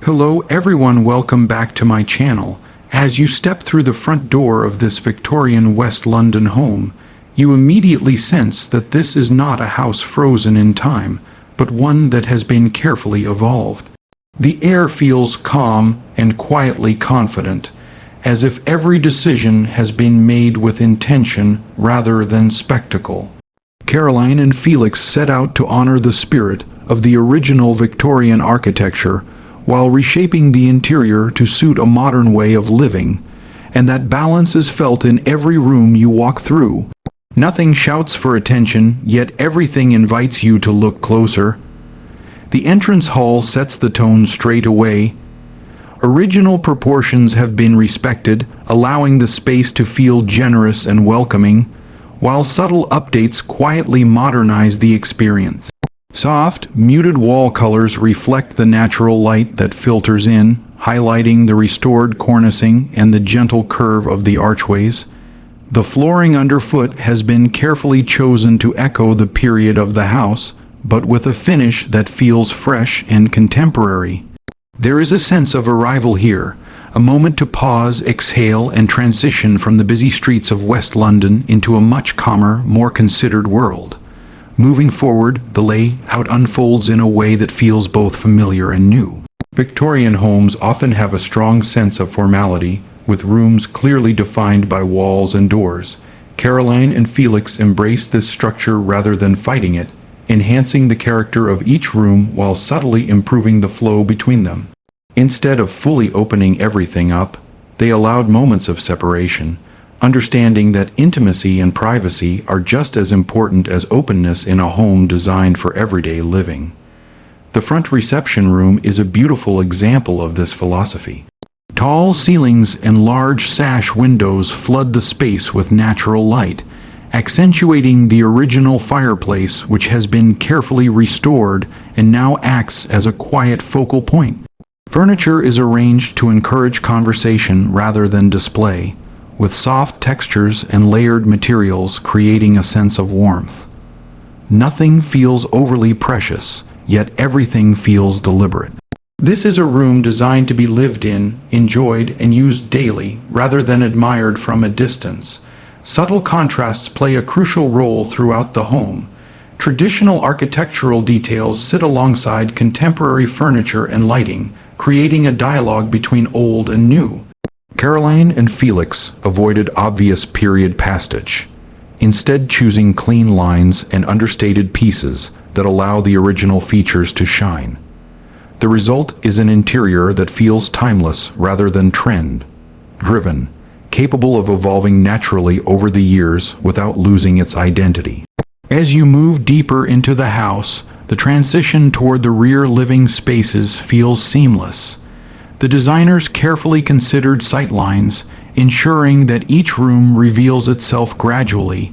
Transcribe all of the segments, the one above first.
Hello everyone, welcome back to my channel. As you step through the front door of this Victorian West London home, you immediately sense that this is not a house frozen in time, but one that has been carefully evolved. The air feels calm and quietly confident, as if every decision has been made with intention rather than spectacle. Caroline and Felix set out to honor the spirit of the original Victorian architecture while reshaping the interior to suit a modern way of living, and that balance is felt in every room you walk through. Nothing shouts for attention, yet everything invites you to look closer. The entrance hall sets the tone straight away. Original proportions have been respected, allowing the space to feel generous and welcoming, while subtle updates quietly modernize the experience. Soft, muted wall colors reflect the natural light that filters in, highlighting the restored cornicing and the gentle curve of the archways. The flooring underfoot has been carefully chosen to echo the period of the house, but with a finish that feels fresh and contemporary. There is a sense of arrival here, a moment to pause, exhale, and transition from the busy streets of West London into a much calmer, more considered world. Moving forward, the layout unfolds in a way that feels both familiar and new. Victorian homes often have a strong sense of formality, with rooms clearly defined by walls and doors. Caroline and Felix embrace this structure rather than fighting it, enhancing the character of each room while subtly improving the flow between them. Instead of fully opening everything up, they allowed moments of separation, understanding that intimacy and privacy are just as important as openness in a home designed for everyday living. The front reception room is a beautiful example of this philosophy. Tall ceilings and large sash windows flood the space with natural light, accentuating the original fireplace, which has been carefully restored and now acts as a quiet focal point. Furniture is arranged to encourage conversation rather than display, with soft textures and layered materials creating a sense of warmth. Nothing feels overly precious, yet everything feels deliberate. This is a room designed to be lived in, enjoyed, and used daily, rather than admired from a distance. Subtle contrasts play a crucial role throughout the home. Traditional architectural details sit alongside contemporary furniture and lighting, creating a dialogue between old and new. Caroline and Felix avoided obvious period passage, instead choosing clean lines and understated pieces that allow the original features to shine. The result is an interior that feels timeless rather than trend-driven, capable of evolving naturally over the years without losing its identity. As you move deeper into the house, the transition toward the rear living spaces feels seamless. The designers carefully considered sightlines, ensuring that each room reveals itself gradually.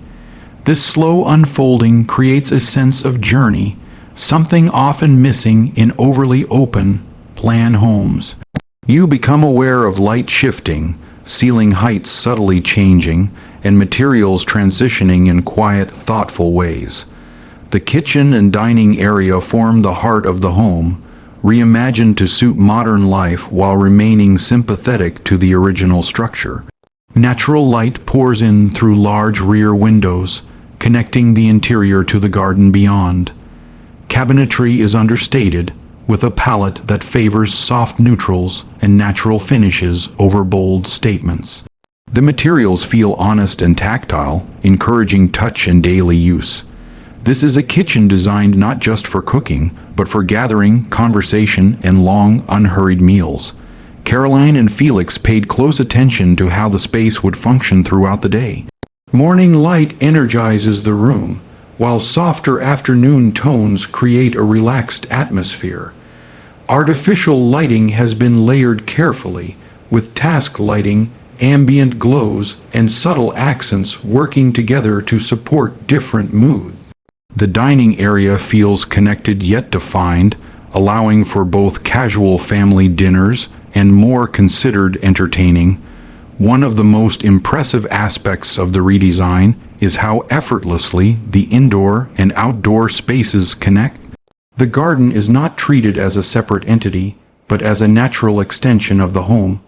This slow unfolding creates a sense of journey, something often missing in overly open plan homes. You become aware of light shifting, ceiling heights subtly changing, and materials transitioning in quiet, thoughtful ways. The kitchen and dining area form the heart of the home, reimagined to suit modern life while remaining sympathetic to the original structure. Natural light pours in through large rear windows, connecting the interior to the garden beyond. Cabinetry is understated, with a palette that favors soft neutrals and natural finishes over bold statements. The materials feel honest and tactile, encouraging touch and daily use. This is a kitchen designed not just for cooking, but for gathering, conversation, and long, unhurried meals. Caroline and Felix paid close attention to how the space would function throughout the day. Morning light energizes the room, while softer afternoon tones create a relaxed atmosphere. Artificial lighting has been layered carefully, with task lighting, ambient glows, and subtle accents working together to support different moods. The dining area feels connected yet defined, allowing for both casual family dinners and more considered entertaining. One of the most impressive aspects of the redesign is how effortlessly the indoor and outdoor spaces connect. The garden is not treated as a separate entity, but as a natural extension of the home.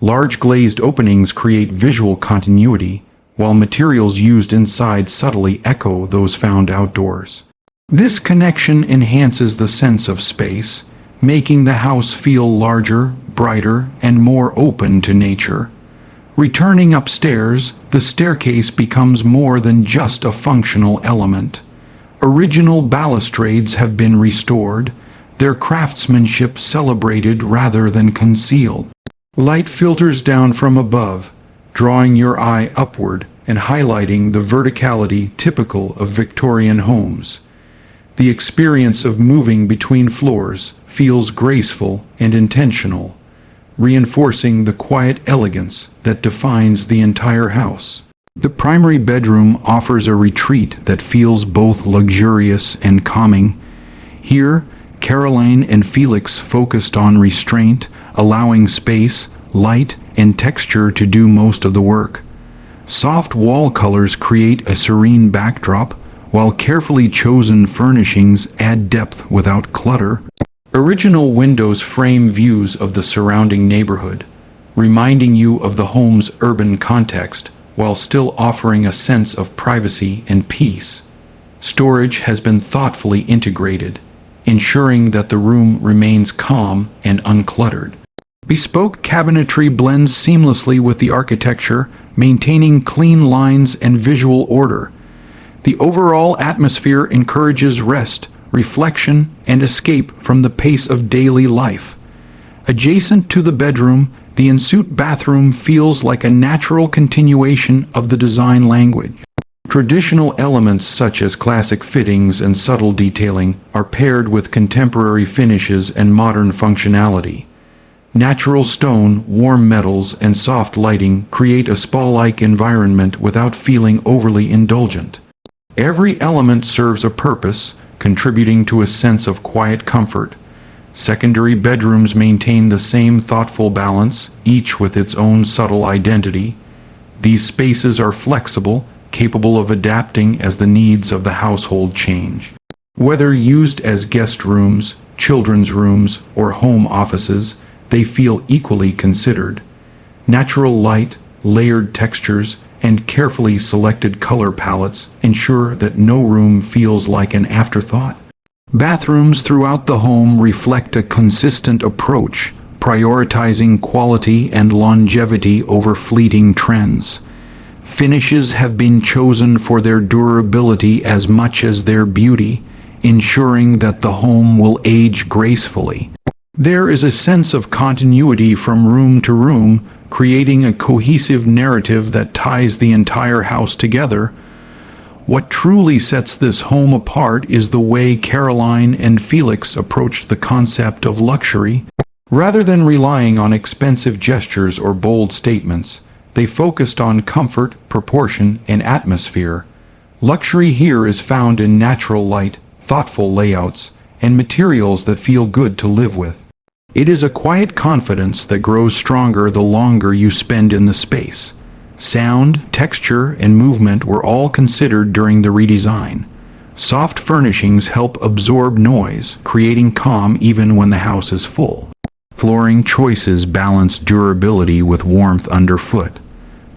Large glazed openings create visual continuity, while materials used inside subtly echo those found outdoors. This connection enhances the sense of space, making the house feel larger, brighter, and more open to nature. Returning upstairs, the staircase becomes more than just a functional element. Original balustrades have been restored, their craftsmanship celebrated rather than concealed. Light filters down from above, drawing your eye upward and highlighting the verticality typical of Victorian homes. The experience of moving between floors feels graceful and intentional, reinforcing the quiet elegance that defines the entire house. The primary bedroom offers a retreat that feels both luxurious and calming. Here, Caroline and Felix focused on restraint, allowing space, light, and texture to do most of the work. Soft wall colors create a serene backdrop, while carefully chosen furnishings add depth without clutter. Original windows frame views of the surrounding neighborhood, reminding you of the home's urban context while still offering a sense of privacy and peace. Storage has been thoughtfully integrated, ensuring that the room remains calm and uncluttered. Bespoke cabinetry blends seamlessly with the architecture, maintaining clean lines and visual order. The overall atmosphere encourages rest, reflection, and escape from the pace of daily life. Adjacent to the bedroom, the ensuite bathroom feels like a natural continuation of the design language. Traditional elements such as classic fittings and subtle detailing are paired with contemporary finishes and modern functionality. Natural stone, warm metals, and soft lighting create a spa-like environment without feeling overly indulgent. Every element serves a purpose, contributing to a sense of quiet comfort. Secondary bedrooms maintain the same thoughtful balance, each with its own subtle identity. These spaces are flexible, capable of adapting as the needs of the household change. Whether used as guest rooms, children's rooms, or home offices, they feel equally considered. Natural light, layered textures, and carefully selected color palettes ensure that no room feels like an afterthought. Bathrooms throughout the home reflect a consistent approach, prioritizing quality and longevity over fleeting trends. Finishes have been chosen for their durability as much as their beauty, ensuring that the home will age gracefully. There is a sense of continuity from room to room, creating a cohesive narrative that ties the entire house together. What truly sets this home apart is the way Caroline and Felix approached the concept of luxury. Rather than relying on expensive gestures or bold statements, they focused on comfort, proportion, and atmosphere. Luxury here is found in natural light, thoughtful layouts, and materials that feel good to live with. It is a quiet confidence that grows stronger the longer you spend in the space. Sound, texture, and movement were all considered during the redesign. Soft furnishings help absorb noise, creating calm even when the house is full. Flooring choices balance durability with warmth underfoot.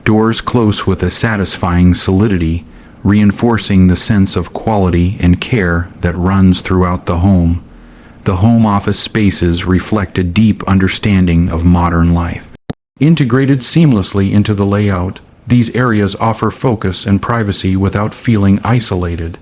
Doors close with a satisfying solidity, reinforcing the sense of quality and care that runs throughout the home. The home office spaces reflect a deep understanding of modern life. Integrated seamlessly into the layout, these areas offer focus and privacy without feeling isolated.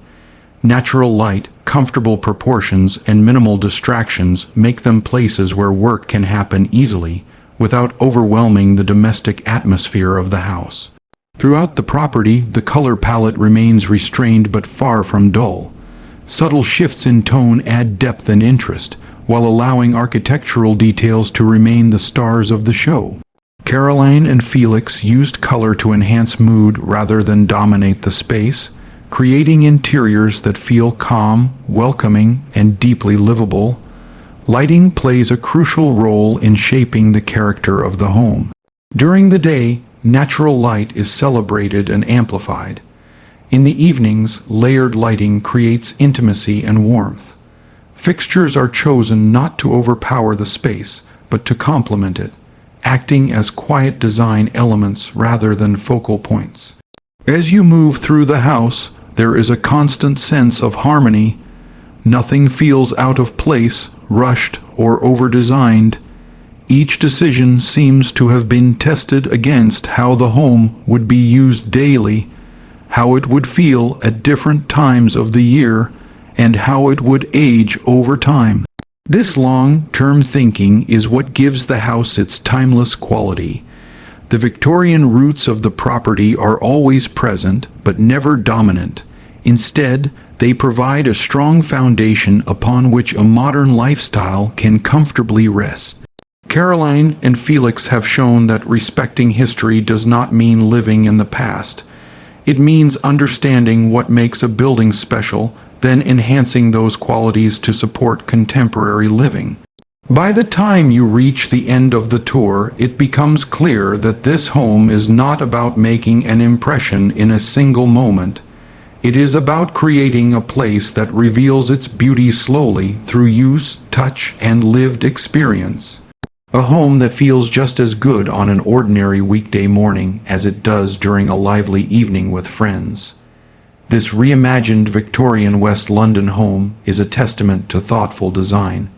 Natural light, comfortable proportions, and minimal distractions make them places where work can happen easily without overwhelming the domestic atmosphere of the house. Throughout the property, the color palette remains restrained but far from dull. Subtle shifts in tone add depth and interest, while allowing architectural details to remain the stars of the show. Caroline and Felix used color to enhance mood rather than dominate the space, creating interiors that feel calm, welcoming, and deeply livable. Lighting plays a crucial role in shaping the character of the home. During the day, natural light is celebrated and amplified. In the evenings, layered lighting creates intimacy and warmth. Fixtures are chosen not to overpower the space, but to complement it, acting as quiet design elements rather than focal points. As you move through the house, there is a constant sense of harmony. Nothing feels out of place, rushed, or over-designed. Each decision seems to have been tested against how the home would be used daily, how it would feel at different times of the year, and how it would age over time. This long-term thinking is what gives the house its timeless quality. The Victorian roots of the property are always present, but never dominant. Instead, they provide a strong foundation upon which a modern lifestyle can comfortably rest. Caroline and Felix have shown that respecting history does not mean living in the past. It means understanding what makes a building special, then enhancing those qualities to support contemporary living. By the time you reach the end of the tour, it becomes clear that this home is not about making an impression in a single moment. It is about creating a place that reveals its beauty slowly through use, touch, and lived experience. A home that feels just as good on an ordinary weekday morning as it does during a lively evening with friends. This reimagined Victorian West London home is a testament to thoughtful design,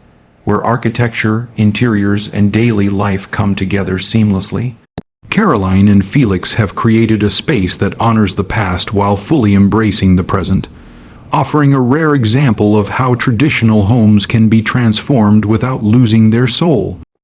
where architecture, interiors, and daily life come together seamlessly. Caroline and Felix have created a space that honors the past while fully embracing the present, offering a rare example of how traditional homes can be transformed without losing their soul.